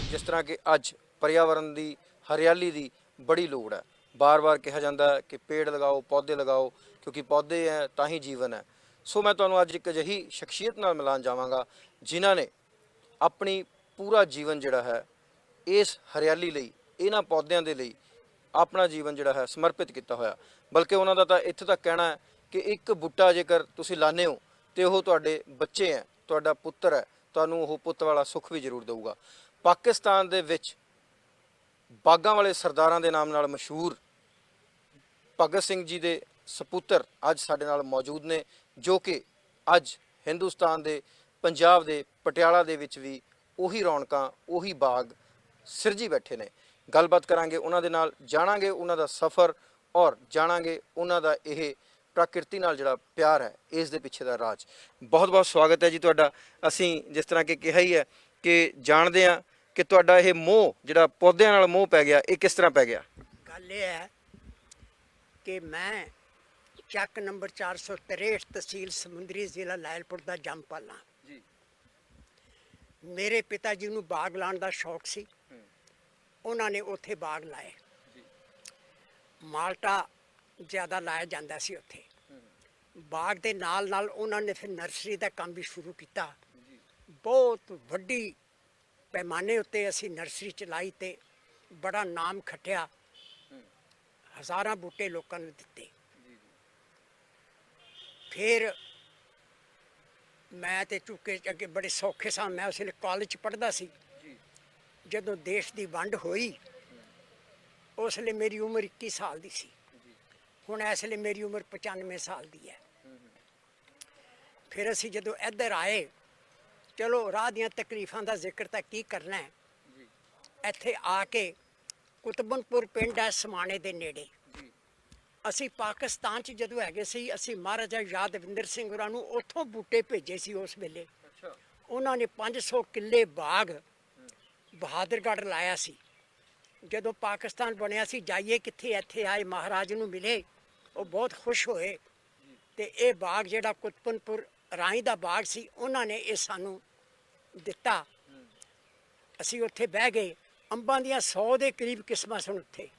जिस तरह कि अज पर्यावरण की हरियाली की बड़ी लोड़ है। बार बार कहा जाता है कि पेड़ लगाओ पौधे लगाओ, क्योंकि पौधे हैं तो ही जीवन है। सो मैं तुहानूं अज एक अजिही शख्सियत नाल मिलान जावांगा जिन्हां ने अपनी पूरा जीवन जिहड़ा है इस हरियाली लई, इन्हां पौधों के लिए अपना जीवन जिहड़ा है समर्पित किया होया। बल्कि उन्हां दा तां इत्थे तक कहना है कि एक बूटा जेकर तुसीं लाने हो तो वह तुहाडे बच्चे हैं, तुहाडा पुत्तर है, तुहानूं वो पुत्त वाला सुख भी जरूर देऊगा। पाकिस्तान दे विच बागां वाले सरदारां दे नाम नाल मशहूर भगत सिंह जी के सपुत्र अज साडे नाल मौजूद ने, जो कि अज हिंदुस्तान के पंजाब के पटियाला दे विच भी उही रौनकां उही बाग सिरजी बैठे ने। गलबात करांगे उन्हां दे नाल, जाणांगे उन्हां दा सफ़र और जाणांगे उन्हां दा इह प्रकृति नाल जिहड़ा प्यार है, इस दे पिछे दा राज। बहुत बहुत स्वागत है जी तुहाडा। असीं जिस तरह कि कहा ही है कि जाणदे हां कि तुहाडा इह मोह जिहड़ा पौधिਆਂ नाल मोह पै गया, ये किस तरह पै गया? गल ये है कि मैं ਚੱਕ नंबर 463 तहसील ਸਮੁੰਦਰੀ ਜ਼ਿਲ੍ਹਾ ਲਾਇਲਪੁਰ ਦਾ ਜੰਮਪਲ ਹਾਂ जी। ਮੇਰੇ ਪਿਤਾ ਜੀ ਨੂੰ ਬਾਗ ਲਾਉਣ ਦਾ ਸ਼ੌਕ ਸੀ। ਉਹਨਾਂ ਨੇ ਉੱਥੇ ਬਾਗ ਲਾਏ। ਮਾਲਟਾ ਜ਼ਿਆਦਾ ਲਾਇਆ ਜਾਂਦਾ ਸੀ ਉੱਥੇ। ਬਾਗ ਦੇ ਨਾਲ ਨਾਲ ਉਹਨਾਂ ਨੇ ਫਿਰ ਨਰਸਰੀ ਦਾ ਕੰਮ ਵੀ ਸ਼ੁਰੂ ਕੀਤਾ। ਬਹੁਤ ਵੱਡੀ ਪੈਮਾਨੇ ਉੱਤੇ ਅਸੀਂ ਨਰਸਰੀ ਚਲਾਈ ਤੇ ਬੜਾ ਨਾਮ ਖੱਟਿਆ। ਹਜ਼ਾਰਾਂ ਬੂਟੇ ਲੋਕਾਂ ਨੂੰ ਦਿੱਤੇ। फिर मैं तो चूके अगे बड़े सौखे सा, मैं उस वेले कॉलेज पढ़ता सी। जदों देश की वंड होई उस वेले मेरी उम्र 21 साल की सी। हुण इस वेले मेरी उम्र 95 साल की है। फिर असी जदों इधर आए, चलो राह दियां तकलीफां दा जिक्र तां की करना है। इत्थे आके कुतबनपुर पिंड है समाणे दे नेड़े। ਅਸੀਂ ਪਾਕਿਸਤਾਨ 'ਚ ਜਦੋਂ ਹੈਗੇ ਸੀ, ਅਸੀਂ ਮਹਾਰਾਜਾ ਯਾਦਵਿੰਦਰ ਸਿੰਘ ਹੋਰਾਂ ਨੂੰ ਉੱਥੋਂ ਬੂਟੇ ਭੇਜੇ ਸੀ ਉਸ ਵੇਲੇ। ਉਹਨਾਂ ਨੇ 500 ਕਿੱਲੇ ਬਾਗ ਬਹਾਦਰਗੜ੍ਹ ਲਾਇਆ ਸੀ। ਜਦੋਂ ਪਾਕਿਸਤਾਨ ਬਣਿਆ ਸੀ, ਜਾਈਏ ਕਿੱਥੇ, ਇੱਥੇ ਆਏ ਮਹਾਰਾਜ ਨੂੰ ਮਿਲੇ, ਉਹ ਬਹੁਤ ਖੁਸ਼ ਹੋਏ। ਅਤੇ ਇਹ ਬਾਗ ਜਿਹੜਾ ਕੁਤਬਨਪੁਰ ਰਾਈ ਦਾ ਬਾਗ ਸੀ, ਉਹਨਾਂ ਨੇ ਇਹ ਸਾਨੂੰ ਦਿੱਤਾ। ਅਸੀਂ ਉੱਥੇ ਬਹਿ ਗਏ। ਅੰਬਾਂ ਦੀਆਂ 100 ਦੇ ਕਰੀਬ ਕਿਸਮਾਂ ਸਨ ਉੱਥੇ।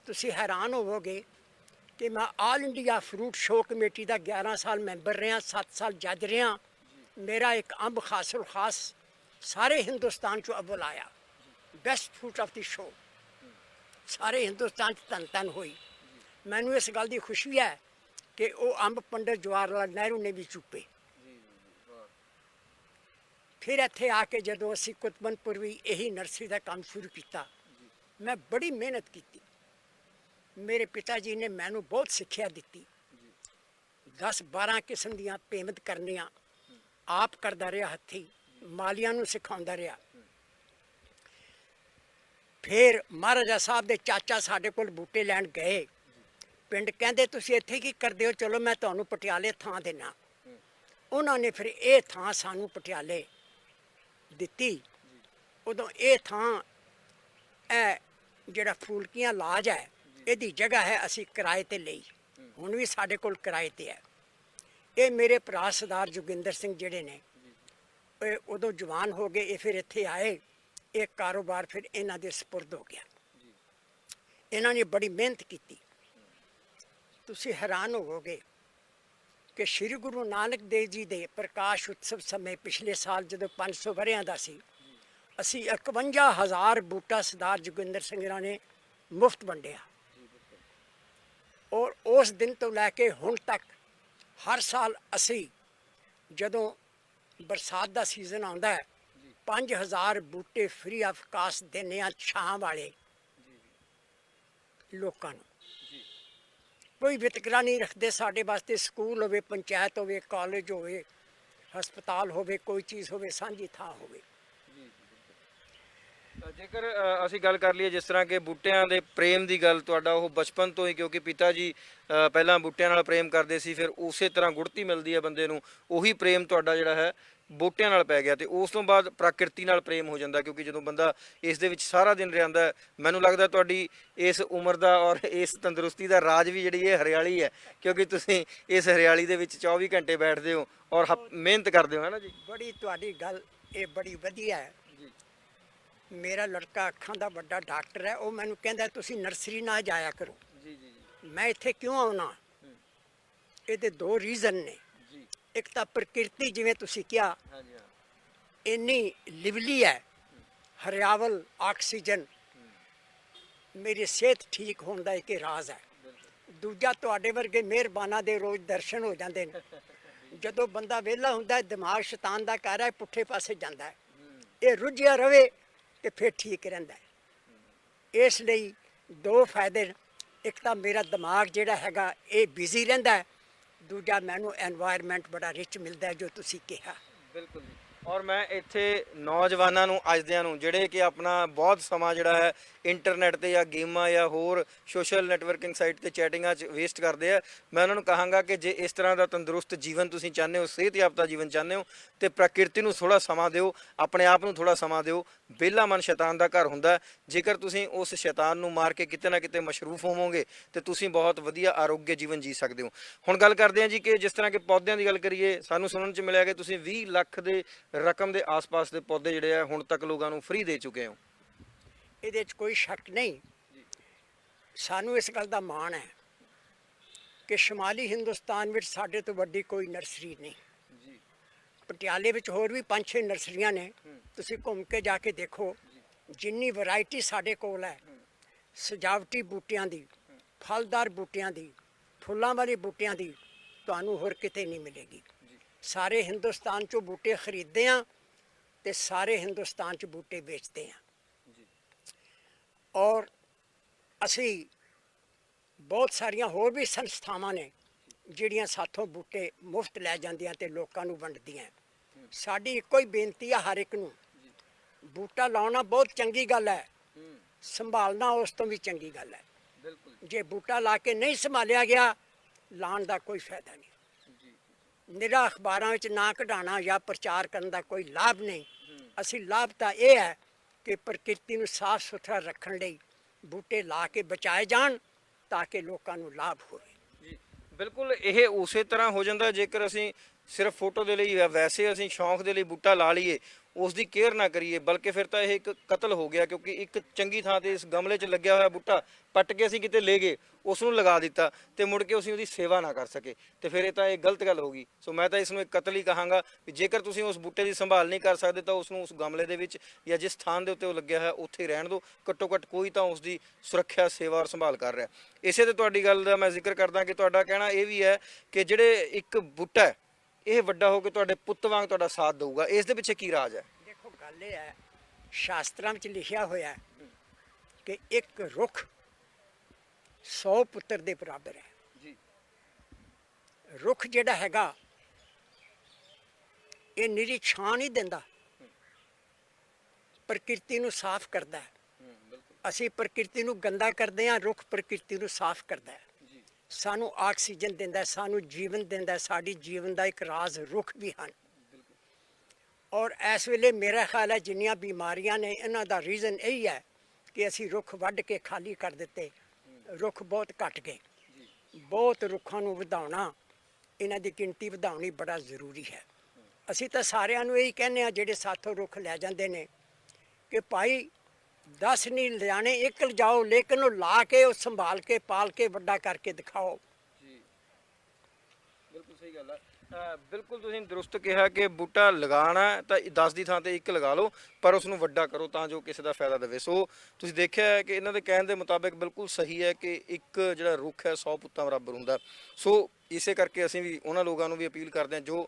ਤੁਸੀਂ ਹੈਰਾਨ ਹੋਵੋਗੇ कि मैं आल इंडिया फ्रूट शो कमेटी का 11 साल मैंबर रहा, 7 साल जज रहा। मेरा एक अंब खासुल खास सारे हिंदुस्तान चो अव्वल आया, best fruit of the show. सारे हिंदुस्तान धन धन हुई। मैनू इस गल की खुशी है कि वह अंब पंडित जवाहर लाल नेहरू ने भी चुपे। फिर इत्थे आके जदों असी कुतबनपुर भी यही नर्सरी का काम शुरू किया, मैं बड़ी मेहनत की। मेरे पिता जी ने मैनू बहुत सिक्ख्या दी। 10-12 किस्म दियाँ पेमत करनियाँ आप करता रहा, हथी मालियां नू सिखाउंदा रहा। फिर महाराजा साहब दे चाचा साडे कोल बूटे लैन गए। पिंड कहंदे तुसीं इत्थे की करदे हो, चलो मैं तुहानू पटियाले थां देना। उन्होंने फिर ये थां सानू पटियाले दित्ती। उदों ये थां जिहड़ा फूलकियां लाज है, ਇਹਦੀ जगह है असी किराए ते लई, हुण भी साडे कोल किराए ते है। ये मेरे भरा सरदार जोगिंदर सिंह जिहड़े ने उदों जवान हो गए, ये फिर इत्थे आए। ये कारोबार फिर इन्हां दे सपुर्द हो गया। इन्हां ने बड़ी मेहनत की। तुसीं हैरान होवोगे कि श्री गुरु नानक देव जी दे प्रकाश उत्सव समय पिछले साल जदों 500 वरियां दा सी, असी 51,000 बूटा सरदार जोगिंदर सिंह ने मुफ्त वंडिया। और उस दिन तो लैके हुण तक हर साल असी जदों बरसात का सीजन आता है 5,000 बूटे फ्री ऑफ कास्ट देने छां वाले लोगों को। कोई वितकरा नहीं रखते साढ़े वास्ते। स्कूल होवे, पंचायत होवे, कॉलेज होवे, हस्पताल होवे, कोई चीज़ होवे, सांझी थां होवे। जेकर असी गल कर लीए जिस तरह के बूटियां दे प्रेम की गल, तुहाडा वो बचपन तो ही, क्योंकि पिता जी पहलां बूटियां नाल प्रेम करते सी, फिर उस तरह गुड़ती मिलती है बंदे नूं, उही प्रेम तुहाडा जिहड़ा है बूटियां नाल पै गया। तो उस तो बाद प्रकृति नाल प्रेम हो जाता, क्योंकि जो बंदा इस दे विच सारा दिन रहिंदा है। मैनूं लगदा तुहाडी इस उम्र का और इस तंदुरुस्ती का राज भी जिहड़ी ये हरियाली है, क्योंकि तुसीं इस हरियाली दे विच 24 घंटे बैठते हो और मेहनत करते हो, है ना जी? बड़ी तुहाडी गल ये बड़ी वधिया है। ਮੇਰਾ ਲੜਕਾ ਅੱਖਾਂ ਦਾ ਵੱਡਾ ਡਾਕਟਰ ਹੈ, ਉਹ ਮੈਨੂੰ ਕਹਿੰਦਾ ਤੁਸੀਂ ਨਰਸਰੀ ਨਾ ਜਾਇਆ ਕਰੋ। ਜੀ ਜੀ ਜੀ ਮੈਂ ਇੱਥੇ ਕਿਉਂ ਆਉਣਾ? ਇਹਦੇ ਦੋ ਰੀਜ਼ਨ ਨੇ। ਜੀ ਇੱਕ ਤਾਂ ਪ੍ਰਕਿਰਤੀ, ਜਿਵੇਂ ਤੁਸੀਂ ਕਿਹਾ, ਹਾਂਜੀ ਹਾਂ ਇੰਨੀ ਲਿਵਲੀ ਹੈ, ਹਰਿਆਵਲ, ਆਕਸੀਜਨ, ਮੇਰੀ ਸਿਹਤ ਠੀਕ ਹੋਣ ਦਾ ਇੱਕ ਰਾਜ਼ ਹੈ। ਦੂਜਾ, ਤੁਹਾਡੇ ਵਰਗੇ ਮਿਹਰਬਾਨਾਂ ਦੇ ਰੋਜ਼ ਦਰਸ਼ਨ ਹੋ ਜਾਂਦੇ ਨੇ। ਜਦੋਂ ਬੰਦਾ ਵਿਹਲਾ ਹੁੰਦਾ ਹੈ, ਦਿਮਾਗ ਸ਼ੈਤਾਨ ਦਾ ਘਰ ਹੈ, ਪੁੱਠੇ ਪਾਸੇ ਜਾਂਦਾ ਹੈ। ਇਹ ਰੁੱਝਿਆ ਰਵੇ ਤੇ ਫਿਰ ਠੀਕ ਰਹਿੰਦਾ ਹੈ। ਇਸ ਲਈ ਦੋ ਫਾਇਦੇ ਨੇ। ਇੱਕ ਤਾਂ ਮੇਰਾ ਦਿਮਾਗ ਜਿਹੜਾ ਹੈਗਾ ਇਹ ਬਿਜ਼ੀ ਰਹਿੰਦਾ ਹੈ, ਦੂਜਾ ਮੈਨੂੰ এনवायरमेंट ਬੜਾ ਰਿਚ ਮਿਲਦਾ ਹੈ, ਜੋ ਤੁਸੀਂ ਕਿਹਾ। ਬਿਲਕੁਲ ਜੀ। ਔਰ ਮੈਂ ਇੱਥੇ ਨੌਜਵਾਨਾਂ ਨੂੰ, ਅੱਜਦਿਆਂ ਨੂੰ, ਜਿਹੜੇ ਕਿ ਆਪਣਾ ਬਹੁਤ ਸਮਾਂ ਜਿਹੜਾ ਹੈ ਇੰਟਰਨੈਟ ਤੇ ਜਾਂ ਗੇਮਾਂ ਜਾਂ ਹੋਰ ਸੋਸ਼ਲ ਨੈਟਵਰਕਿੰਗ ਸਾਈਟ ਤੇ ਚੈਟਿੰਗਾਂ 'ਚ ਵੇਸਟ ਕਰਦੇ ਆ, ਮੈਂ ਉਹਨਾਂ ਨੂੰ ਕਹਾਂਗਾ ਕਿ ਜੇ ਇਸ ਤਰ੍ਹਾਂ ਦਾ ਤੰਦਰੁਸਤ ਜੀਵਨ ਤੁਸੀਂ ਚਾਹੁੰਦੇ ਹੋ, ਸਿਹਤਯਾਫਤਾ ਜੀਵਨ ਚਾਹੁੰਦੇ ਹੋ, ਤੇ ਪ੍ਰਕਿਰਤੀ ਨੂੰ ਥੋੜਾ ਸਮਾਂ ਦਿਓ, ਆਪਣੇ ਆਪ ਨੂੰ ਥੋੜਾ ਸਮਾਂ ਦਿਓ। ਵਿਹਲਾ ਮਨ ਸ਼ੈਤਾਨ ਦਾ ਘਰ ਹੁੰਦਾ। ਜੇਕਰ ਤੁਸੀਂ ਉਸ ਸ਼ੈਤਾਨ ਨੂੰ ਮਾਰ ਕੇ ਕਿਤੇ ਨਾ ਕਿਤੇ ਮਸ਼ਰੂਫ ਹੋਵੋਗੇ ਤੇ ਤੁਸੀਂ ਬਹੁਤ ਵਧੀਆ ਆਰੋਗਯ ਜੀਵਨ ਜੀ ਸਕਦੇ ਹੋ। ਹੁਣ ਗੱਲ ਕਰਦੇ ਹਾਂ ਜੀ ਕਿ ਜਿਸ ਤਰ੍ਹਾਂ ਕਿ ਪੌਦਿਆਂ ਦੀ ਗੱਲ ਕਰੀਏ, ਸਾਨੂੰ ਸੁਣਨ 'ਚ ਮਿਲਿਆ ਕਿ ਤੁਸੀਂ 20 ਲੱਖ ਦੇ ਰਕਮ ਦੇ ਆਸ-ਪਾਸ ਦੇ ਪੌਦੇ ਜਿਹੜੇ ਆ ਹੁਣ ਤੱਕ ਲੋਕਾਂ ਨੂੰ ਫ੍ਰੀ ਦੇ ਚੁੱਕੇ ਹੋ। ਇਹਦੇ 'ਚ ਕੋਈ ਸ਼ੱਕ ਨਹੀਂ। ਸਾਨੂੰ ਇਸ ਗੱਲ ਦਾ ਮਾਣ ਹੈ ਕਿ ਸ਼ਮਾਲੀ ਹਿੰਦੁਸਤਾਨ ਵਿੱਚ ਸਾਡੇ ਤੋਂ ਵੱਡੀ ਕੋਈ ਨਰਸਰੀ ਨਹੀਂ। ਜੀ ਪਟਿਆਲੇ ਵਿੱਚ ਹੋਰ ਵੀ 5-6 ਨਰਸਰੀਆਂ ਨੇ, ਤੁਸੀਂ ਘੁੰਮ ਕੇ ਜਾ ਕੇ ਦੇਖੋ। ਜਿੰਨੀ ਵੈਰਾਈਟੀ ਸਾਡੇ ਕੋਲ ਹੈ, ਸਜਾਵਟੀ ਬੂਟਿਆਂ ਦੀ, ਫਲਦਾਰ ਬੂਟਿਆਂ ਦੀ, ਫੁੱਲਾਂ ਵਾਲੇ ਬੂਟਿਆਂ ਦੀ, ਤੁਹਾਨੂੰ ਹੋਰ ਕਿਤੇ ਨਹੀਂ ਮਿਲੇਗੀ। ਸਾਰੇ ਹਿੰਦੁਸਤਾਨ 'ਚੋਂ ਬੂਟੇ ਖਰੀਦਦੇ ਹਾਂ ਤੇ ਸਾਰੇ ਹਿੰਦੁਸਤਾਨ 'ਚ ਬੂਟੇ ਵੇਚਦੇ ਹਾਂ। ਔਰ ਅਸੀਂ ਬਹੁਤ ਸਾਰੀਆਂ ਹੋਰ ਵੀ ਸੰਸਥਾਵਾਂ ਨੇ ਜਿਹੜੀਆਂ ਸਾਥੋਂ ਬੂਟੇ ਮੁਫਤ ਲੈ ਜਾਂਦੀਆਂ ਤੇ ਲੋਕਾਂ ਨੂੰ ਵੰਡਦੀਆਂ। ਸਾਡੀ ਇੱਕੋ ਹੀ ਬੇਨਤੀ ਆ ਹਰ ਇੱਕ ਨੂੰ, ਬੂਟਾ ਲਾਉਣਾ ਬਹੁਤ ਚੰਗੀ ਗੱਲ ਹੈ, ਸੰਭਾਲਣਾ ਉਸ ਤੋਂ ਵੀ ਚੰਗੀ ਗੱਲ ਹੈ। ਜੇ ਬੂਟਾ ਲਾ ਕੇ ਨਹੀਂ ਸੰਭਾਲਿਆ ਗਿਆ, ਲਾਉਣ ਦਾ ਕੋਈ ਫਾਇਦਾ ਨਹੀਂ। ਨਿਰਾ ਅਖਬਾਰਾਂ ਵਿੱਚ ਨਾ ਕਢਾਉਣਾ ਜਾਂ ਪ੍ਰਚਾਰ ਕਰਨ ਦਾ ਕੋਈ ਲਾਭ ਨਹੀਂ। ਅਸੀਂ ਲਾਭ ਤਾਂ ਇਹ ਹੈ ਕਿ ਪ੍ਰਕਿਰਤੀ ਨੂੰ ਸਾਫ ਸੁਥਰਾ ਰੱਖਣ ਲਈ ਬੂਟੇ ਲਾ ਕੇ ਬਚਾਏ ਜਾਣ ਤਾਂ ਕਿ ਲੋਕਾਂ ਨੂੰ ਲਾਭ ਹੋਵੇ। ਜੀ ਬਿਲਕੁਲ, ਇਹ ਉਸੇ ਤਰ੍ਹਾਂ ਹੋ ਜਾਂਦਾ ਜੇਕਰ ਅਸੀਂ ਸਿਰਫ ਫੋਟੋ ਦੇ ਲਈ ਜਾਂ ਵੈਸੇ ਅਸੀਂ ਸ਼ੌਂਕ ਦੇ ਲਈ ਬੂਟਾ ਲਾ ਲਈਏ, ਉਸ ਦੀ ਕੇਅਰ ਨਾ ਕਰੀਏ, ਬਲਕਿ ਫਿਰ ਤਾਂ ਇਹ ਇੱਕ ਕਤਲ ਹੋ ਗਿਆ। ਕਿਉਂਕਿ ਇੱਕ ਚੰਗੀ ਥਾਂ ਤੇ ਇਸ ਗਮਲੇ 'ਚ ਲੱਗਿਆ ਹੋਇਆ ਬੂਟਾ ਪੱਟ ਕੇ ਅਸੀਂ ਕਿਤੇ ਲੈ ਗਏ, ਉਸ ਨੂੰ ਲਗਾ ਦਿੱਤਾ ਤੇ ਮੁੜ ਕੇ ਅਸੀਂ ਉਹਦੀ ਸੇਵਾ ਨਾ ਕਰ ਸਕੇ, ਤੇ ਫਿਰ ਇਹ ਤਾਂ ਇਹ ਗਲਤ ਗੱਲ ਹੋ ਗਈ। ਸੋ ਮੈਂ ਤਾਂ ਇਸ ਨੂੰ ਇੱਕ ਕਤਲ ਹੀ ਕਹਾਂਗਾ ਵੀ ਜੇਕਰ ਤੁਸੀਂ ਉਸ ਬੂਟੇ ਦੀ ਸੰਭਾਲ ਨਹੀਂ ਕਰ ਸਕਦੇ ਤਾਂ ਉਸ ਨੂੰ ਉਸ ਗਮਲੇ ਦੇ ਵਿੱਚ ਜਾਂ ਜਿਸ ਥਾਂ ਦੇ ਉੱਤੇ ਉਹ ਲੱਗਿਆ ਹੋਇਆ ਉੱਥੇ ਹੀ ਰਹਿਣ ਦਿਓ। ਘੱਟੋ ਘੱਟ ਕੋਈ ਤਾਂ ਉਸ ਦੀ ਸੁਰੱਖਿਆ, ਸੇਵਾ ਔਰ ਸੰਭਾਲ ਕਰ ਰਿਹਾ। ਇਸੇ ਤੇ ਤੁਹਾਡੀ ਗੱਲ ਦਾ ਮੈਂ ਜ਼ਿਕਰ ਕਰਦਾ ਕਿ ਤੁਹਾਡਾ ਕਹਿਣਾ ਇਹ ਵੀ ਹੈ ਕਿ ਜਿਹੜੇ ਇੱਕ ਬੂਟਾ ਹੈ ਇਹ ਵੱਡਾ ਹੋ ਕੇ ਤੁਹਾਡੇ ਪੁੱਤ ਵਾਂਗ ਤੁਹਾਡਾ ਸਾਥ ਦੇਊਗਾ। ਇਸ ਦੇ ਪਿੱਛੇ ਕੀ ਰਾਜ ਹੈ? ਦੇਖੋ, ਗੱਲ ਇਹ ਹੈ, ਸ਼ਾਸਤਰਾਂ ਵਿੱਚ ਲਿਖਿਆ ਹੋਇਆ ਹੈ ਕਿ ਇੱਕ ਰੁੱਖ 100 ਪੁੱਤਰ ਦੇ ਬਰਾਬਰ ਹੈ। ਜੀ ਰੁੱਖ ਜਿਹੜਾ ਹੈਗਾ ਇਹ ਨਿਰੀ ਛਾਂ ਨਹੀਂ ਦਿੰਦਾ, ਪ੍ਰਕਿਰਤੀ ਨੂੰ ਸਾਫ਼ ਕਰਦਾ ਹੈ। ਅਸੀਂ ਪ੍ਰਕਿਰਤੀ ਨੂੰ ਗੰਦਾ ਕਰਦੇ ਹਾਂ, ਰੁੱਖ ਪ੍ਰਕਿਰਤੀ ਨੂੰ ਸਾਫ਼ ਕਰਦਾ ਹੈ, ਸਾਨੂੰ ਆਕਸੀਜਨ ਦਿੰਦਾ, ਸਾਨੂੰ ਜੀਵਨ ਦਿੰਦਾ। ਸਾਡੀ ਜੀਵਨ ਦਾ ਇੱਕ ਰਾਜ਼ ਰੁੱਖ ਵੀ ਹਨ। ਔਰ ਇਸ ਵੇਲੇ ਮੇਰਾ ਖਿਆਲ ਹੈ ਜਿੰਨੀਆਂ ਬਿਮਾਰੀਆਂ ਨੇ ਇਹਨਾਂ ਦਾ ਰੀਜ਼ਨ ਇਹੀ ਹੈ ਕਿ ਅਸੀਂ ਰੁੱਖ ਵੱਢ ਕੇ ਖਾਲੀ ਕਰ ਦਿੱਤੇ, ਰੁੱਖ ਬਹੁਤ ਘਟ ਗਏ। ਬਹੁਤ ਰੁੱਖਾਂ ਨੂੰ ਵਧਾਉਣਾ, ਇਹਨਾਂ ਦੀ ਗਿਣਤੀ ਵਧਾਉਣੀ ਬੜਾ ਜ਼ਰੂਰੀ ਹੈ। ਅਸੀਂ ਤਾਂ ਸਾਰਿਆਂ ਨੂੰ ਇਹੀ ਕਹਿੰਦੇ ਹਾਂ ਜਿਹੜੇ ਸਾਥੋਂ ਰੁੱਖ ਲੈ ਜਾਂਦੇ ਨੇ ਕਿ ਭਾਈ 10 ਨਹੀਂ ਲਿਜਾਣੇ, ਇੱਕ ਲਿਜਾਓ, ਲੇਕਿਨ ਉਹ ਲਾ ਕੇ, ਉਹ ਸੰਭਾਲ ਕੇ, ਪਾਲ ਕੇ, ਵੱਡਾ ਕਰਕੇ ਦਿਖਾਓ। ਜੀ ਬਿਲਕੁਲ ਸਹੀ ਗੱਲ ਹੈ। ਬਿਲਕੁਲ ਤੁਸੀਂ ਦਰੁਸਤ ਕਿਹਾ ਕਿ ਬੂਟਾ ਲਗਾਉਣਾ ਤਾਂ 10 ਦੀ ਥਾਂ ਤੇ ਇੱਕ ਲਗਾ ਲਓ, ਪਰ ਉਸ ਨੂੰ ਵੱਡਾ ਕਰੋ ਤਾਂ ਜੋ ਕਿਸੇ ਦਾ ਫਾਇਦਾ ਦੇਵੇ। ਸੋ ਤੁਸੀਂ ਦੇਖਿਆ ਹੈ ਕਿ ਇਹਨਾਂ ਦੇ ਕਹਿਣ ਦੇ ਮੁਤਾਬਿਕ ਬਿਲਕੁਲ ਸਹੀ ਹੈ ਕਿ ਇੱਕ ਜਿਹੜਾ ਰੁੱਖ ਹੈ 100 ਪੁੱਤਾਂ ਬਰਾਬਰ ਹੁੰਦਾ। ਸੋ ਇਸੇ ਕਰਕੇ ਅਸੀਂ ਵੀ ਉਹਨਾਂ ਲੋਕਾਂ ਨੂੰ ਵੀ ਅਪੀਲ ਕਰਦੇ ਹਾਂ ਜੋ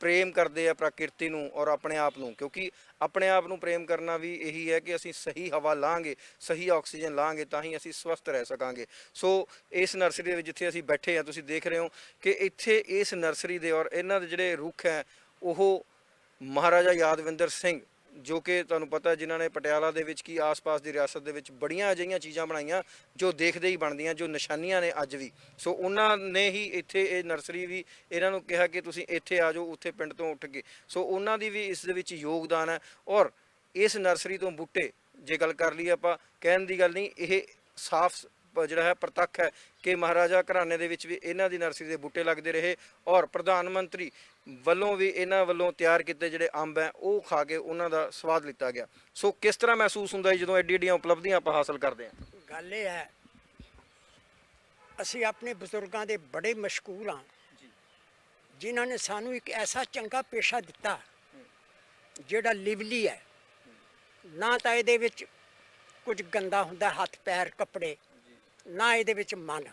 ਪ੍ਰੇਮ ਕਰਦੇ ਆ ਪ੍ਰਕਿਰਤੀ ਨੂੰ ਔਰ ਆਪਣੇ ਆਪ ਨੂੰ, ਕਿਉਂਕਿ ਆਪਣੇ ਆਪ ਨੂੰ ਪ੍ਰੇਮ ਕਰਨਾ ਵੀ ਇਹੀ ਹੈ ਕਿ ਅਸੀਂ ਸਹੀ ਹਵਾ ਲਾਂਗੇ, ਸਹੀ ਆਕਸੀਜਨ ਲਾਂਗੇ, ਤਾਂ ਹੀ ਅਸੀਂ ਸਵਸਥ ਰਹਿ ਸਕਾਂਗੇ। ਸੋ ਇਸ ਨਰਸਰੀ ਦੇ ਵਿੱਚ ਜਿੱਥੇ ਅਸੀਂ ਬੈਠੇ ਹਾਂ, ਤੁਸੀਂ ਦੇਖ ਰਹੇ ਹੋ ਕਿ ਇੱਥੇ ਇਸ ਨਰਸਰੀ ਦੇ ਔਰ ਇਹਨਾਂ ਦੇ ਜਿਹੜੇ ਰੁੱਖ ਹੈ ਉਹ ਮਹਾਰਾਜਾ ਯਾਦਵਿੰਦਰ ਸਿੰਘ, ਜੋ ਕਿ ਤੁਹਾਨੂੰ ਪਤਾ ਜਿਨ੍ਹਾਂ ਨੇ ਪਟਿਆਲਾ ਦੇ ਵਿੱਚ ਕੀ ਆਸ-ਪਾਸ ਦੀ ਰਿਆਸਤ ਦੇ ਵਿੱਚ ਬੜੀਆਂ ਅਜਿਹੀਆਂ ਚੀਜ਼ਾਂ ਬਣਾਈਆਂ ਜੋ ਦੇਖਦੇ ਹੀ ਬਣਦੀਆਂ, ਜੋ ਨਿਸ਼ਾਨੀਆਂ ਨੇ ਅੱਜ ਵੀ। ਸੋ ਉਹਨਾਂ ਨੇ ਹੀ ਇੱਥੇ ਇਹ ਨਰਸਰੀ ਵੀ ਇਹਨਾਂ ਨੂੰ ਕਿਹਾ ਕਿ ਤੁਸੀਂ ਇੱਥੇ ਆ ਜਾਓ, ਉੱਥੇ ਪਿੰਡ ਤੋਂ ਉੱਠ ਕੇ। ਸੋ ਉਹਨਾਂ ਦੀ ਵੀ ਇਸ ਦੇ ਵਿੱਚ ਯੋਗਦਾਨ ਹੈ। ਔਰ ਇਸ ਨਰਸਰੀ ਤੋਂ ਬੂਟੇ ਜੇ ਗੱਲ ਕਰ ਲਈਏ ਆਪਾਂ, ਕਹਿਣ ਦੀ ਗੱਲ ਨਹੀਂ, ਇਹ ਸਾਫ਼ ਜਿਹੜਾ ਹੈ ਪ੍ਰਤੱਖ ਹੈ ਕਿ ਮਹਾਰਾਜਾ ਘਰਾਣੇ ਦੇ ਵਿੱਚ ਵੀ ਇਹਨਾਂ ਦੀ ਨਰਸਰੀ ਦੇ ਬੂਟੇ ਲੱਗਦੇ ਰਹੇ ਔਰ ਪ੍ਰਧਾਨ ਮੰਤਰੀ ਵੱਲੋਂ ਵੀ ਇਹਨਾਂ ਵੱਲੋਂ ਤਿਆਰ ਕੀਤੇ ਜਿਹੜੇ ਅੰਬ ਹੈ ਉਹ ਖਾ ਕੇ ਉਹਨਾਂ ਦਾ ਸਵਾਦ ਲਿੱਤਾ ਗਿਆ। ਸੋ ਕਿਸ ਤਰ੍ਹਾਂ ਮਹਿਸੂਸ ਹੁੰਦਾ ਹੈ ਜਦੋਂ ਐਡੀ ਐਡੀਆਂ ਉਪਲਬਧੀਆਂ ਆਪਾਂ ਹਾਸਲ ਕਰਦੇ ਹਾਂ? ਗੱਲ ਇਹ ਹੈ, ਅਸੀਂ ਆਪਣੇ ਬਜ਼ੁਰਗਾਂ ਦੇ ਬੜੇ ਮਸ਼ਕੂਰ ਹਾਂ ਜਿਨ੍ਹਾਂ ਨੇ ਸਾਨੂੰ ਇੱਕ ਐਸਾ ਚੰਗਾ ਪੇਸ਼ਾ ਦਿੱਤਾ ਜਿਹੜਾ ਲਿਵਲੀ ਹੈ। ਨਾ ਤਾਂ ਇਹਦੇ ਵਿੱਚ ਕੁਝ ਗੰਦਾ ਹੁੰਦਾ, ਹੱਥ ਪੈਰ ਕੱਪੜੇ, ਨਾ ਇਹਦੇ ਵਿੱਚ ਮਨ,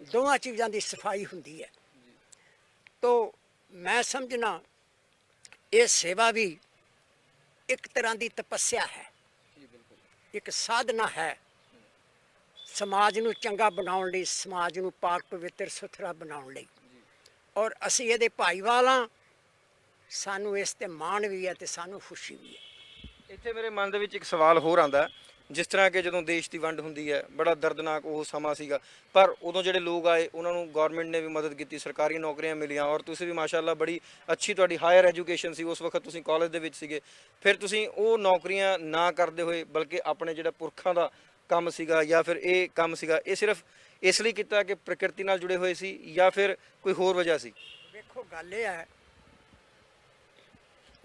ਦੋਵਾਂ ਚੀਜ਼ਾਂ ਦੀ ਸਫਾਈ ਹੁੰਦੀ ਹੈ। ਤੋ ਮੈਂ ਸਮਝਣਾ ਇਹ ਸੇਵਾ ਵੀ ਇੱਕ ਤਰ੍ਹਾਂ ਦੀ ਤਪੱਸਿਆ ਹੈ, ਇੱਕ ਸਾਧਨਾ ਹੈ ਸਮਾਜ ਨੂੰ ਚੰਗਾ ਬਣਾਉਣ ਲਈ, ਸਮਾਜ ਨੂੰ ਪਾਕ ਪਵਿੱਤਰ ਸੁਥਰਾ ਬਣਾਉਣ ਲਈ। ਔਰ ਅਸੀਂ ਇਹਦੇ ਭਾਈਵਾਲ ਹਾਂ, ਸਾਨੂੰ ਇਸ ਤੇ ਮਾਣ ਵੀ ਹੈ ਤੇ ਸਾਨੂੰ ਖੁਸ਼ੀ ਵੀ ਹੈ। ਇੱਥੇ ਮੇਰੇ ਮਨ ਦੇ ਵਿੱਚ ਇੱਕ ਸਵਾਲ ਹੋਰ ਆਉਂਦਾ, ਜਿਸ ਤਰ੍ਹਾਂ ਕਿ ਜਦੋਂ ਦੇਸ਼ ਦੀ ਵੰਡ ਹੁੰਦੀ ਹੈ ਬੜਾ ਦਰਦਨਾਕ ਉਹ ਸਮਾਂ ਸੀਗਾ, ਪਰ ਉਦੋਂ ਜਿਹੜੇ ਲੋਕ ਆਏ ਉਹਨਾਂ ਨੂੰ ਗਵਰਨਮੈਂਟ ਨੇ ਵੀ ਮਦਦ ਕੀਤੀ, ਸਰਕਾਰੀ ਨੌਕਰੀਆਂ ਮਿਲੀਆਂ ਔਰ ਤੁਸੀਂ ਵੀ ਮਾਸ਼ਾਅੱਲਾ ਬੜੀ ਅੱਛੀ ਤੁਹਾਡੀ ਹਾਇਰ ਐਜੂਕੇਸ਼ਨ ਸੀ, ਉਸ ਵਕਤ ਤੁਸੀਂ ਕਾਲਜ ਦੇ ਵਿੱਚ ਸੀਗੇ। ਫਿਰ ਤੁਸੀਂ ਉਹ ਨੌਕਰੀਆਂ ਨਾ ਕਰਦੇ ਹੋਏ ਬਲਕਿ ਆਪਣੇ ਜਿਹੜਾ ਪੁਰਖਾਂ ਦਾ ਕੰਮ ਸੀਗਾ ਜਾਂ ਫਿਰ ਇਹ ਕੰਮ ਸੀਗਾ, ਇਹ ਸਿਰਫ ਇਸ ਲਈ ਕੀਤਾ ਕਿ ਪ੍ਰਕਿਰਤੀ ਨਾਲ ਜੁੜੇ ਹੋਏ ਸੀ ਜਾਂ ਫਿਰ ਕੋਈ ਹੋਰ ਵਜ੍ਹਾ ਸੀ? ਵੇਖੋ ਗੱਲ ਇਹ ਹੈ,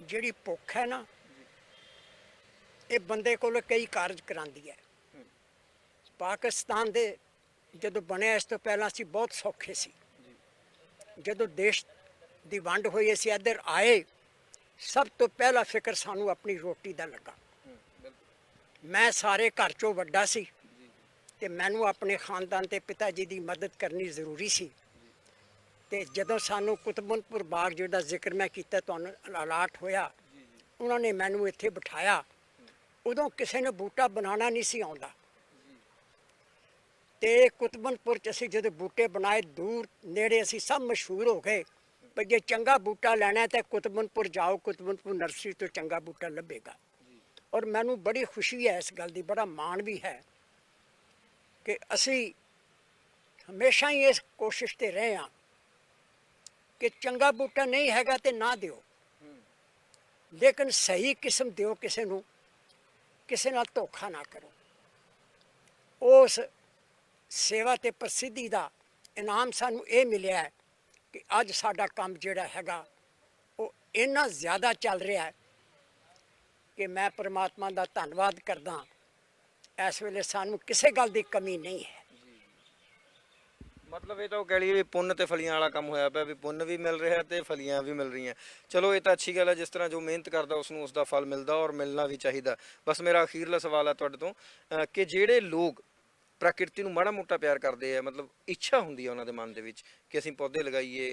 ਜਿਹੜੀ ਭੁੱਖ ਹੈ ਨਾ ਇਹ ਬੰਦੇ ਕੋਲ ਕਈ ਕਾਰਜ ਕਰਾਉਂਦੀ ਹੈ। ਪਾਕਿਸਤਾਨ ਦੇ ਜਦੋਂ ਬਣਿਆ ਇਸ ਤੋਂ ਪਹਿਲਾਂ ਅਸੀਂ ਬਹੁਤ ਸੌਖੇ ਸੀ। ਜਦੋਂ ਦੇਸ਼ ਦੀ ਵੰਡ ਹੋਈ ਅਸੀਂ ਇੱਧਰ ਆਏ, ਸਭ ਤੋਂ ਪਹਿਲਾ ਫਿਕਰ ਸਾਨੂੰ ਆਪਣੀ ਰੋਟੀ ਦਾ ਲੱਗਾ। ਮੈਂ ਸਾਰੇ ਘਰ ਚੋਂ ਵੱਡਾ ਸੀ ਤੇ ਮੈਨੂੰ ਆਪਣੇ ਖਾਨਦਾਨ ਤੇ ਪਿਤਾ ਜੀ ਦੀ ਮਦਦ ਕਰਨੀ ਜ਼ਰੂਰੀ ਸੀ। ਤੇ ਜਦੋਂ ਸਾਨੂੰ ਕੁਤਬਨਪੁਰ ਬਾਗ ਜਿਹੜਾ ਜ਼ਿਕਰ ਮੈਂ ਕੀਤਾ ਤੁਹਾਨੂੰ ਅਲਾਟ ਹੋਇਆ, ਉਹਨਾਂ ਨੇ ਮੈਨੂੰ ਇੱਥੇ ਬਿਠਾਇਆ। ਉਦੋਂ ਕਿਸੇ ਨੇ ਬੂਟਾ ਬਣਾਉਣਾ ਨਹੀਂ ਸੀ ਆਉਂਦਾ ਤੇ ਕੁਤਬਨਪੁਰ 'ਚ ਅਸੀਂ ਜਦੋਂ ਬੂਟੇ ਬਣਾਏ, ਦੂਰ ਨੇੜੇ ਅਸੀਂ ਸਭ ਮਸ਼ਹੂਰ ਹੋ ਗਏ ਵੀ ਜੇ ਚੰਗਾ ਬੂਟਾ ਲੈਣਾ ਤਾਂ ਕੁਤਬਨਪੁਰ ਜਾਓ, ਕੁਤਬਨਪੁਰ ਨਰਸਰੀ ਤੋਂ ਚੰਗਾ ਬੂਟਾ ਲੱਭੇਗਾ। ਔਰ ਮੈਨੂੰ ਬੜੀ ਖੁਸ਼ੀ ਹੈ ਇਸ ਗੱਲ ਦੀ, ਬੜਾ ਮਾਣ ਵੀ ਹੈ ਕਿ ਅਸੀਂ ਹਮੇਸ਼ਾ ਹੀ ਇਸ ਕੋਸ਼ਿਸ਼ ਤੇ ਰਹੇ ਹਾਂ ਕਿ ਚੰਗਾ ਬੂਟਾ ਨਹੀਂ ਹੈਗਾ ਤੇ ਨਾ ਦਿਓ, ਲੇਕਿਨ ਸਹੀ ਕਿਸਮ ਦਿਓ, ਕਿਸੇ ਨੂੰ ਕਿਸੇ ਨਾਲ ਧੋਖਾ ਨਾ ਕਰੋ। ਉਸ ਸੇਵਾ ਤੇ ਪ੍ਰਸਿੱਧੀ ਦਾ ਇਨਾਮ ਸਾਨੂੰ ਇਹ ਮਿਲਿਆ ਹੈ ਕਿ ਅੱਜ ਸਾਡਾ ਕੰਮ ਜਿਹੜਾ ਹੈਗਾ ਉਹ ਇੰਨਾ ਜ਼ਿਆਦਾ ਚੱਲ ਰਿਹਾ ਹੈ ਕਿ ਮੈਂ ਪਰਮਾਤਮਾ ਦਾ ਧੰਨਵਾਦ ਕਰਦਾ। ਇਸ ਵੇਲੇ ਸਾਨੂੰ ਕਿਸੇ ਗੱਲ ਦੀ ਕਮੀ ਨਹੀਂ ਹੈ। ਮਤਲਬ ਇਹ ਤਾਂ ਉਹ ਕਹਿ ਲਈਏ ਵੀ ਪੁੰਨ ਤੇ ਫਲੀਆਂ ਵਾਲਾ ਕੰਮ ਹੋਇਆ ਪਿਆ, ਵੀ ਪੁੰਨ ਵੀ ਮਿਲ ਰਿਹਾ ਤੇ ਫਲੀਆਂ ਵੀ ਮਿਲ ਰਹੀਆਂ। ਚਲੋ ਇਹ ਤਾਂ ਅੱਛੀ ਗੱਲ ਹੈ, ਜਿਸ ਤਰ੍ਹਾਂ ਜੋ ਮਿਹਨਤ ਕਰਦਾ ਉਸ ਨੂੰ ਉਸ ਦਾ ਫਲ ਮਿਲਦਾ ਔਰ ਮਿਲਣਾ ਵੀ ਚਾਹੀਦਾ। ਬਸ ਮੇਰਾ ਅਖੀਰਲਾ ਸਵਾਲ ਹੈ ਤੁਹਾਡੇ ਤੋਂ ਕਿ ਜਿਹੜੇ ਲੋਕ ਪ੍ਰਕਿਰਤੀ ਨੂੰ ਮਾੜਾ ਮੋਟਾ ਪਿਆਰ ਕਰਦੇ ਆ, ਮਤਲਬ ਇੱਛਾ ਹੁੰਦੀ ਹੈ ਉਹਨਾਂ ਦੇ ਮਨ ਦੇ ਵਿੱਚ ਕਿ ਅਸੀਂ ਪੌਦੇ ਲਗਾਈਏ,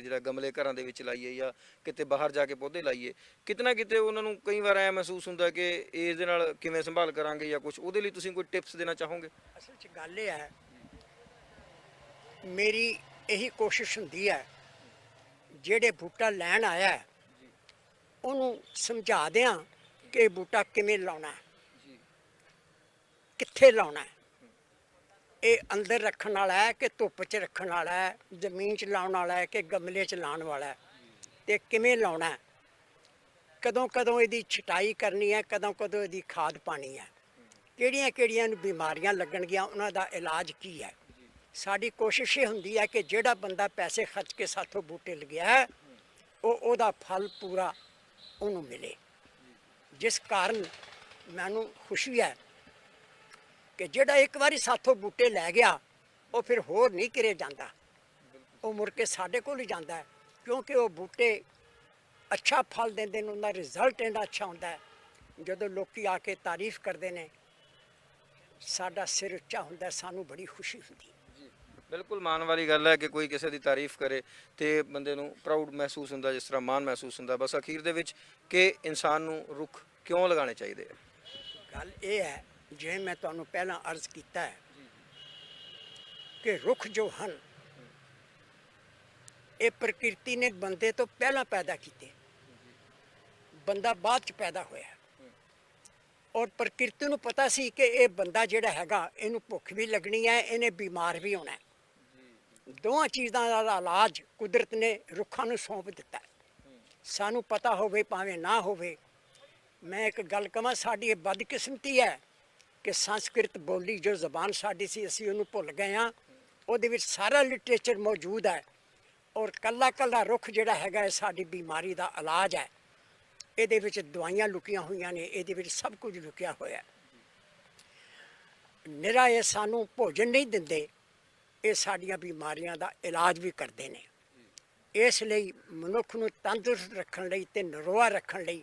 ਜਿਹੜਾ ਗਮਲੇ ਘਰਾਂ ਦੇ ਵਿੱਚ ਲਾਈਏ ਜਾਂ ਕਿਤੇ ਬਾਹਰ ਜਾ ਕੇ ਪੌਦੇ ਲਾਈਏ, ਕਿਤੇ ਨਾ ਕਿਤੇ ਉਹਨਾਂ ਨੂੰ ਕਈ ਵਾਰ ਐਂ ਮਹਿਸੂਸ ਹੁੰਦਾ ਕਿ ਇਸ ਦੇ ਨਾਲ ਕਿਵੇਂ ਸੰਭਾਲ ਕਰਾਂਗੇ ਜਾਂ ਕੁਝ, ਉਹਦੇ ਲਈ ਤੁਸੀਂ ਕੋਈ ਟਿਪਸ ਦੇਣਾ ਚਾਹੋਗੇ? ਅਸਲ 'ਚ ਗੱਲ ਇਹ ਹੈ, ਮੇਰੀ ਇਹੀ ਕੋਸ਼ਿਸ਼ ਹੁੰਦੀ ਹੈ ਜਿਹੜੇ ਬੂਟਾ ਲੈਣ ਆਇਆ ਉਹਨੂੰ ਸਮਝਾ ਦਿਆਂ ਕਿ ਇਹ ਬੂਟਾ ਕਿਵੇਂ ਲਾਉਣਾ, ਕਿੱਥੇ ਲਾਉਣਾ, ਇਹ ਅੰਦਰ ਰੱਖਣ ਵਾਲਾ ਹੈ ਕਿ ਧੁੱਪ 'ਚ ਰੱਖਣ ਵਾਲਾ ਹੈ, ਜ਼ਮੀਨ 'ਚ ਲਾਉਣ ਵਾਲਾ ਹੈ ਕਿ ਗਮਲੇ 'ਚ ਲਾਉਣ ਵਾਲਾ ਹੈ, ਤੇ ਕਿਵੇਂ ਲਾਉਣਾ, ਕਦੋਂ ਕਦੋਂ ਇਹਦੀ ਛਟਾਈ ਕਰਨੀ ਹੈ, ਕਦੋਂ ਕਦੋਂ ਇਹਦੀ ਖਾਦ ਪਾਣੀ ਹੈ, ਕਿਹੜੀਆਂ ਕਿਹੜੀਆਂ ਨੂੰ ਬਿਮਾਰੀਆਂ ਲੱਗਣਗੀਆਂ, ਉਹਨਾਂ ਦਾ ਇਲਾਜ ਕੀ ਹੈ। ਸਾਡੀ ਕੋਸ਼ਿਸ਼ ਇਹ ਹੁੰਦੀ ਹੈ ਕਿ ਜਿਹੜਾ ਬੰਦਾ ਪੈਸੇ ਖਰਚ ਕੇ ਸਾਥੋਂ ਬੂਟੇ ਲਗਿਆ ਹੈ ਉਹਦਾ ਫਲ ਪੂਰਾ ਉਹਨੂੰ ਮਿਲੇ, ਜਿਸ ਕਾਰਨ ਮੈਨੂੰ ਖੁਸ਼ੀ ਹੈ ਕਿ ਜਿਹੜਾ ਇੱਕ ਵਾਰੀ ਸਾਥੋਂ ਬੂਟੇ ਲੈ ਗਿਆ ਉਹ ਫਿਰ ਹੋਰ ਨਹੀਂ ਕਿਰੇ ਜਾਂਦਾ, ਉਹ ਮੁੜ ਕੇ ਸਾਡੇ ਕੋਲ ਹੀ ਜਾਂਦਾ ਹੈ, ਕਿਉਂਕਿ ਉਹ ਬੂਟੇ ਅੱਛਾ ਫਲ ਦਿੰਦੇ ਨੇ, ਉਹਨਾਂ ਦਾ ਰਿਜ਼ਲਟ ਇੰਨਾ ਅੱਛਾ ਹੁੰਦਾ ਹੈ। ਜਦੋਂ ਲੋਕੀ ਆ ਕੇ ਤਾਰੀਫ ਕਰਦੇ ਨੇ ਸਾਡਾ ਸਿਰ ਉੱਚਾ ਹੁੰਦਾ, ਸਾਨੂੰ ਬੜੀ ਖੁਸ਼ੀ ਹੁੰਦੀ। ਬਿਲਕੁਲ ਮਾਣ ਵਾਲੀ ਗੱਲ ਹੈ ਕਿ ਕੋਈ ਕਿਸੇ ਦੀ ਤਾਰੀਫ ਕਰੇ ਤੇ ਬੰਦੇ ਨੂੰ ਪ੍ਰਾਊਡ ਮਹਿਸੂਸ ਹੁੰਦਾ, ਜਿਸ ਤਰ੍ਹਾਂ ਮਾਣ ਮਹਿਸੂਸ ਹੁੰਦਾ। ਬਸ ਅਖੀਰ ਦੇ ਵਿੱਚ ਕਿ ਇਨਸਾਨ ਨੂੰ ਰੁੱਖ ਕਿਉਂ ਲਗਾਉਣੇ ਚਾਹੀਦੇ ਆ? ਗੱਲ ਇਹ ਹੈ, ਜਿਵੇਂ ਮੈਂ ਤੁਹਾਨੂੰ ਪਹਿਲਾਂ ਅਰਜ਼ ਕੀਤਾ ਹੈ ਕਿ ਰੁੱਖ ਜੋ ਹਨ ਇਹ ਪ੍ਰਕਿਰਤੀ ਨੇ ਬੰਦੇ ਤੋਂ ਪਹਿਲਾਂ ਪੈਦਾ ਕੀਤੇ, ਬੰਦਾ ਬਾਅਦ ਚ ਪੈਦਾ ਹੋਇਆ। ਔਰ ਪ੍ਰਕਿਰਤੀ ਨੂੰ ਪਤਾ ਸੀ ਕਿ ਇਹ ਬੰਦਾ ਜਿਹੜਾ ਹੈਗਾ ਇਹਨੂੰ ਭੁੱਖ ਵੀ ਲੱਗਣੀ ਹੈ, ਇਹਨੇ ਬਿਮਾਰ ਵੀ ਹੋਣਾ ਹੈ। ਦੋਵਾਂ ਚੀਜ਼ਾਂ ਦਾ ਇਲਾਜ ਕੁਦਰਤ ਨੇ ਰੁੱਖਾਂ ਨੂੰ ਸੌਂਪ ਦਿੱਤਾ। ਸਾਨੂੰ ਪਤਾ ਹੋਵੇ ਭਾਵੇਂ ਨਾ ਹੋਵੇ। ਮੈਂ ਇੱਕ ਗੱਲ ਕਹਾਂ, ਸਾਡੀ ਇਹ ਬਦਕਿਸਮਤੀ ਹੈ ਕਿ ਸੰਸਕ੍ਰਿਤ ਬੋਲੀ ਜੋ ਜ਼ਬਾਨ ਸਾਡੀ ਸੀ ਅਸੀਂ ਉਹਨੂੰ ਭੁੱਲ ਗਏ ਹਾਂ। ਉਹਦੇ ਵਿੱਚ ਸਾਰਾ ਲਿਟਰੇਚਰ ਮੌਜੂਦ ਹੈ ਔਰ ਕੱਲਾ ਕੱਲਾ ਰੁੱਖ ਜਿਹੜਾ ਹੈਗਾ ਇਹ ਸਾਡੀ ਬਿਮਾਰੀ ਦਾ ਇਲਾਜ ਹੈ। ਇਹਦੇ ਵਿੱਚ ਦਵਾਈਆਂ ਲੁਕੀਆਂ ਹੋਈਆਂ ਨੇ, ਇਹਦੇ ਵਿੱਚ ਸਭ ਕੁਝ ਲੁਕਿਆ ਹੋਇਆ। ਨਿਰਾ ਇਹ ਸਾਨੂੰ ਭੋਜਨ ਨਹੀਂ ਦਿੰਦੇ, ਇਹ ਸਾਡੀਆਂ ਬਿਮਾਰੀਆਂ ਦਾ ਇਲਾਜ ਵੀ ਕਰਦੇ ਨੇ। ਇਸ ਲਈ ਮਨੁੱਖ ਨੂੰ ਤੰਦਰੁਸਤ ਰੱਖਣ ਲਈ ਤੇ ਨਰੋਆ ਰੱਖਣ ਲਈ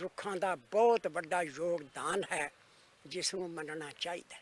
ਰੁੱਖਾਂ ਦਾ ਬਹੁਤ ਵੱਡਾ ਯੋਗਦਾਨ ਹੈ, ਜਿਸ ਨੂੰ ਮੰਨਣਾ ਚਾਹੀਦਾ ਹੈ।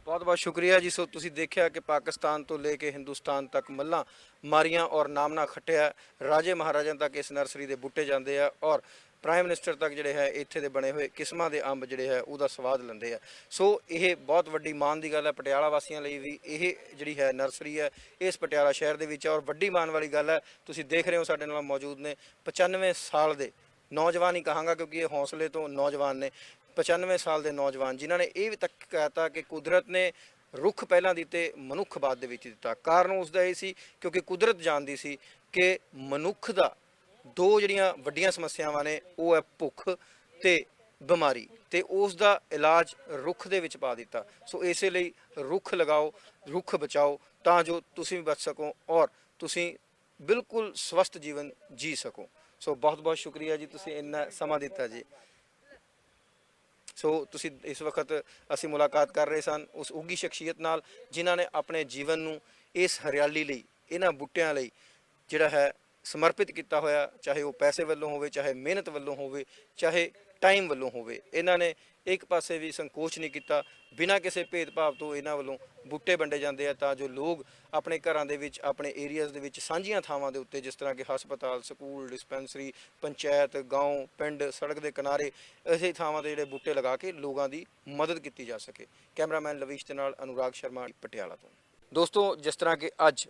ਬਹੁਤ ਬਹੁਤ ਸ਼ੁਕਰੀਆ ਜੀ। ਸੋ ਤੁਸੀਂ ਦੇਖਿਆ ਕਿ ਪਾਕਿਸਤਾਨ ਤੋਂ ਲੈ ਕੇ ਹਿੰਦੁਸਤਾਨ ਤੱਕ ਮੱਲਾਂ ਮਾਰੀਆਂ ਔਰ ਨਾਮਨਾ ਖੱਟਿਆ, ਰਾਜੇ ਮਹਾਰਾਜਿਆਂ ਤੱਕ ਇਸ ਨਰਸਰੀ ਦੇ ਬੂਟੇ ਜਾਂਦੇ ਆ ਔਰ ਪ੍ਰਾਈਮ ਮਿਨਿਸਟਰ ਤੱਕ ਜਿਹੜੇ ਹੈ ਇੱਥੇ ਦੇ ਬਣੇ ਹੋਏ ਕਿਸਮਾਂ ਦੇ ਅੰਬ ਜਿਹੜੇ ਹੈ ਉਹਦਾ ਸਵਾਦ ਲੈਂਦੇ ਆ। ਸੋ ਇਹ ਬਹੁਤ ਵੱਡੀ ਮਾਣ ਦੀ ਗੱਲ ਹੈ ਪਟਿਆਲਾ ਵਾਸੀਆਂ ਲਈ ਵੀ। ਇਹ ਜਿਹੜੀ ਹੈ ਨਰਸਰੀ ਹੈ ਇਸ ਪਟਿਆਲਾ ਸ਼ਹਿਰ ਦੇ ਵਿੱਚ ਹੈ ਔਰ ਵੱਡੀ ਮਾਣ ਵਾਲੀ ਗੱਲ ਹੈ। ਤੁਸੀਂ ਦੇਖ ਰਹੇ ਹੋ ਸਾਡੇ ਨਾਲ ਮੌਜੂਦ ਨੇ 95 ਸਾਲ ਦੇ ਨੌਜਵਾਨ ਹੀ ਕਹਾਂਗਾ ਕਿਉਂਕਿ ਇਹ ਹੌਸਲੇ ਤੋਂ ਨੌਜਵਾਨ ਨੇ। 95 ਸਾਲ ਦੇ ਨੌਜਵਾਨ ਜਿਨ੍ਹਾਂ ਨੇ ਇਹ ਵੀ ਤੱਕ ਕਹਿਤਾ ਕਿ ਕੁਦਰਤ ਨੇ ਰੁੱਖ ਪਹਿਲਾਂ ਦਿੱਤੇ, ਮਨੁੱਖ ਬਾਅਦ ਦੇ ਵਿੱਚ ਦਿੱਤਾ। ਕਾਰਨ ਉਸ ਦਾ ਇਹ ਸੀ ਕਿਉਂਕਿ ਕੁਦਰਤ ਜਾਣਦੀ ਸੀ ਕਿ ਮਨੁੱਖ ਦਾ ਦੋ ਜਿਹੜੀਆਂ ਵੱਡੀਆਂ ਸਮੱਸਿਆਵਾਂ ਨੇ ਉਹ ਹੈ ਭੁੱਖ ਤੇ ਬਿਮਾਰੀ, ਤੇ ਉਸ ਦਾ ਇਲਾਜ ਰੁੱਖ ਦੇ ਵਿੱਚ ਪਾ ਦਿੱਤਾ। ਸੋ ਇਸੇ ਲਈ ਰੁੱਖ ਲਗਾਓ, ਰੁੱਖ ਬਚਾਓ ਤਾਂ ਜੋ ਤੁਸੀਂ ਵੀ ਬਚ ਸਕੋ ਔਰ ਤੁਸੀਂ ਬਿਲਕੁਲ ਸਵਸਥ ਜੀਵਨ ਜੀ ਸਕੋ। ਸੋ ਬਹੁਤ ਬਹੁਤ ਸ਼ੁਕਰੀਆ ਜੀ, ਤੁਸੀਂ ਇੰਨਾ ਸਮਾਂ ਦਿੱਤਾ ਜੀ। ਸੋ ਤੁਸੀਂ ਇਸ ਵਕਤ ਅਸੀਂ ਮੁਲਾਕਾਤ ਕਰ ਰਹੇ ਸਨ ਉਸ ਉੱਘੀ ਸ਼ਖਸੀਅਤ ਨਾਲ ਜਿਨ੍ਹਾਂ ਨੇ ਆਪਣੇ ਜੀਵਨ ਨੂੰ ਇਸ ਹਰਿਆਲੀ ਲਈ, ਇਹਨਾਂ ਬੂਟਿਆਂ ਲਈ ਜਿਹੜਾ ਹੈ ਸਮਰਪਿਤ ਕੀਤਾ ਹੋਇਆ, ਚਾਹੇ ਉਹ ਪੈਸੇ ਵੱਲੋਂ ਹੋਵੇ, ਚਾਹੇ ਮਿਹਨਤ ਵੱਲੋਂ ਹੋਵੇ, ਚਾਹੇ ਟਾਈਮ ਵੱਲੋਂ ਹੋਵੇ। ਇਹਨਾਂ ਨੇ ਇੱਕ ਪਾਸੇ ਵੀ ਸੰਕੋਚ ਨਹੀਂ ਕੀਤਾ। ਬਿਨਾਂ ਕਿਸੇ ਭੇਦਭਾਵ ਤੋਂ ਇਹਨਾਂ ਵੱਲੋਂ ਬੂਟੇ ਵੰਡੇ ਜਾਂਦੇ ਆ ਤਾਂ ਜੋ ਲੋਕ ਆਪਣੇ ਘਰਾਂ ਦੇ ਵਿੱਚ, ਆਪਣੇ ਏਰੀਆਜ਼ ਦੇ ਵਿੱਚ, ਸਾਂਝੀਆਂ ਥਾਵਾਂ ਦੇ ਉੱਤੇ ਜਿਸ ਤਰ੍ਹਾਂ ਕਿ ਹਸਪਤਾਲ, ਸਕੂਲ, ਡਿਸਪੈਂਸਰੀ, ਪੰਚਾਇਤ, ਗਾਉਂ, ਪਿੰਡ, ਸੜਕ ਦੇ ਕਿਨਾਰੇ ਐਸੇ ਥਾਵਾਂ ਤੇ ਜਿਹੜੇ ਬੂਟੇ ਲਗਾ ਕੇ ਲੋਕਾਂ ਦੀ ਮਦਦ ਕੀਤੀ ਜਾ ਸਕੇ। ਕੈਮਰਾਮੈਨ ਲਵੀਸ਼ ਦੇ ਨਾਲ ਅਨੁਰਾਗ ਸ਼ਰਮਾ, ਪਟਿਆਲਾ ਤੋਂ। ਦੋਸਤੋ, ਜਿਸ ਤਰ੍ਹਾਂ ਕਿ ਅੱਜ